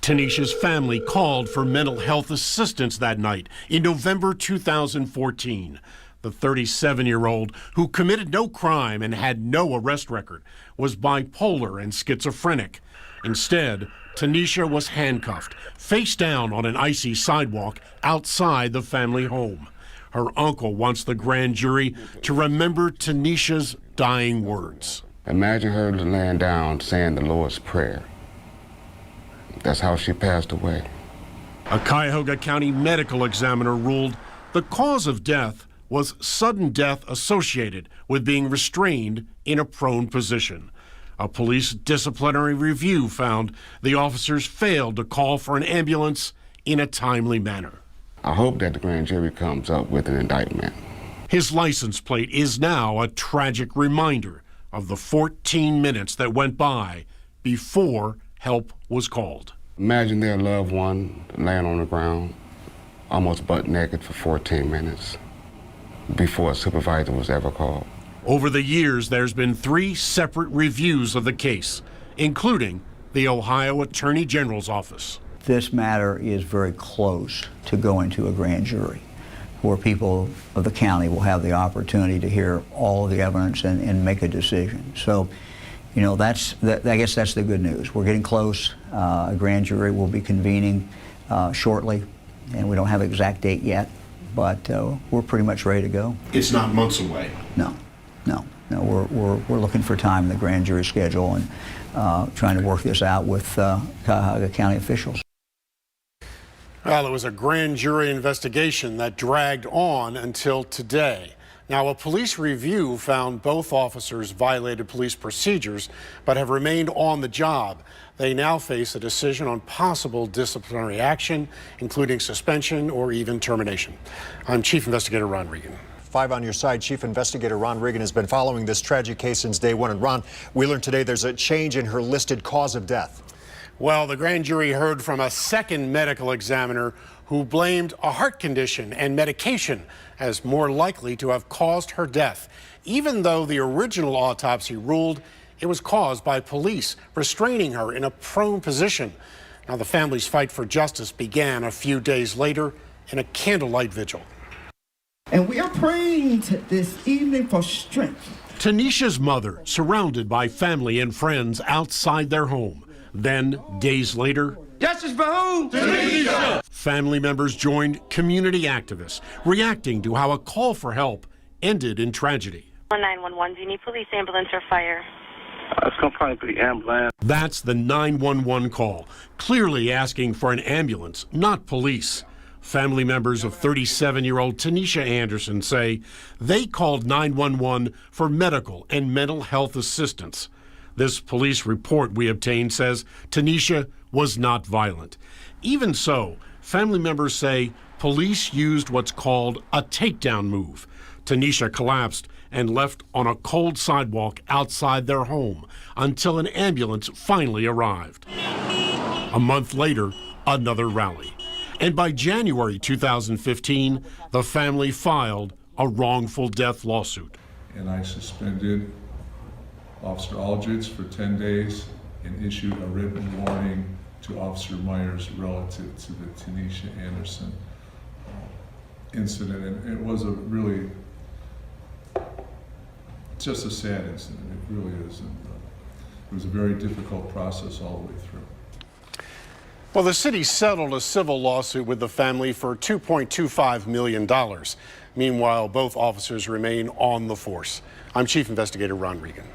Tanisha's family called for mental health assistance that night in November 2014. The 37-year-old, who committed no crime and had no arrest record, was bipolar and schizophrenic. Instead, Tanisha was handcuffed, face down on an icy sidewalk outside the family home. Her uncle wants the grand jury to remember Tanisha's dying words. Imagine her laying down saying the Lord's Prayer. That's how she passed away. A Cuyahoga County medical examiner ruled the cause of death was sudden death associated with being restrained in a prone position. A police disciplinary review found the officers failed to call for an ambulance in a timely manner. I hope that the grand jury comes up with an indictment. His license plate is now a tragic reminder of the 14 minutes that went by before help was called. Imagine their loved one laying on the ground, almost butt naked for 14 minutes before a supervisor was ever called. Over the years, there's been 3 separate reviews of the case, including the Ohio Attorney General's office. This matter is very close to going to a grand jury, where people of the county will have the opportunity to hear all of the evidence and make a decision. So, you know, I guess that's the good news. We're getting close. A grand jury will be convening shortly, and we don't have an exact date yet, but we're pretty much ready to go. It's not months away. No. We're looking for time in the grand jury schedule and trying to work this out with Cuyahoga County officials. Well, it was a grand jury investigation that dragged on until today. Now, a police review found both officers violated police procedures but have remained on the job. They now face a decision on possible disciplinary action, including suspension or even termination. I'm Chief Investigator Ron Regan. 5 on your side, Chief Investigator Ron Regan has been following this tragic case since day one. And Ron, we learned today there's a change in her listed cause of death. Well, the grand jury heard from a second medical examiner who blamed a heart condition and medication as more likely to have caused her death, even though the original autopsy ruled it was caused by police restraining her in a prone position. Now, the family's fight for justice began a few days later in a candlelight vigil. And we are praying this evening for strength. Tanisha's mother, surrounded by family and friends outside their home. Then, days later, Justice for whom? Tanisha! Family members joined community activists, reacting to how a call for help ended in tragedy. 911, do you need police, ambulance, or fire? It's going to probably be ambulance. That's the 911 call, clearly asking for an ambulance, not police. Family members of 37-year-old Tanisha Anderson say they called 911 for medical and mental health assistance. This police report we obtained says Tanisha was not violent. Even so, family members say police used what's called a takedown move. Tanisha collapsed and left on a cold sidewalk outside their home until an ambulance finally arrived. A month later, another rally. And by January 2015, the family filed a wrongful death lawsuit. And I suspended Officer Aldridge for 10 days and issued a written warning to Officer Myers relative to the Tanisha Anderson incident. And it was a really, just a sad incident. It really is. And, it was a very difficult process all the way through. Well, the city settled a civil lawsuit with the family for $2.25 million. Meanwhile, both officers remain on the force. I'm Chief Investigator Ron Regan.